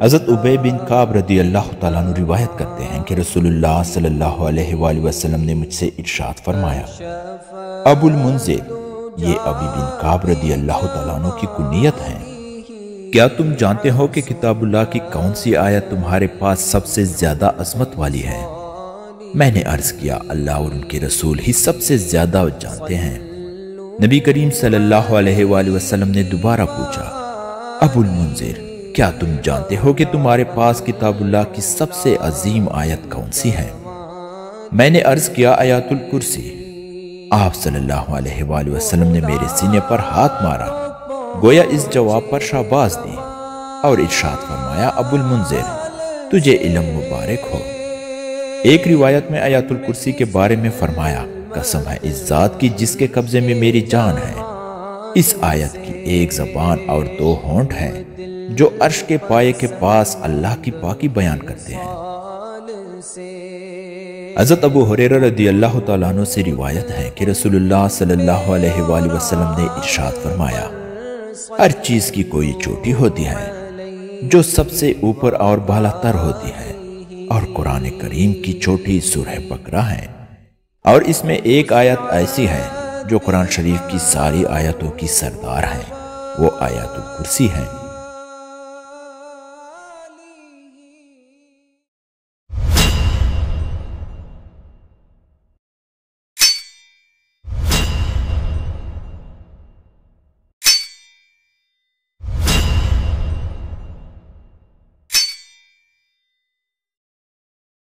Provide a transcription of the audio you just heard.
حضرت ابی بن کعب رضی اللہ تعالیٰ عنہ روایت کرتے ہیں کہ رسول اللہ صلی اللہ علیہ وآلہ وسلم نے مجھ سے ارشاد فرمایا، ابو المنذر، یہ ابی بن کعب رضی اللہ تعالیٰ عنہ کی کنیت ہیں، کیا تم جانتے ہو کہ کتاب اللہ کی کون سی آیت تمہارے پاس سب سے زیادہ عظمت والی ہے؟ میں نے عرض کیا، اللہ اور ان کے رسول ہی سب سے زیادہ جانتے ہیں۔ نبی کریم صلی اللہ علیہ وآلہ وسلم نے دوبارہ پوچھا، ابو المنذر، کیا تم جانتے ہو کہ تمہارے پاس کتاب اللہ کی سب سے عظیم آیت کون سی ہے؟ میں نے عرض کیا، آیات الکرسی۔ آپ صلی اللہ علیہ وآلہ وسلم نے میرے سینے پر ہاتھ مارا، گویا اس جواب پر شاباش دی، اور ارشاد فرمایا، ابو المنذر، تجھے علم مبارک ہو۔ ایک روایت میں آیات الکرسی کے بارے میں فرمایا، قسم ہے اس ذات کی جس کے قبضے میں میری جان ہے، اس آیت کی ایک زبان اور دو ہونٹ ہیں جو عرش کے پائے کے پاس اللہ کی پاکی بیان کرتے ہیں۔ حضرت ابو ہریرہ رضی اللہ تعالیٰ عنہ سے روایت ہے کہ رسول اللہ صلی اللہ علیہ وآلہ وسلم نے ارشاد فرمایا، ہر چیز کی کوئی چوٹی ہوتی ہے جو سب سے اوپر اور بالا تر ہوتی ہے، اور قرآن کریم کی چوٹی سورہ بقرہ ہے، اور اس میں ایک آیت ایسی ہے جو قرآن شریف کی ساری آیتوں کی سردار ہے، وہ آیات الکرسی ہے۔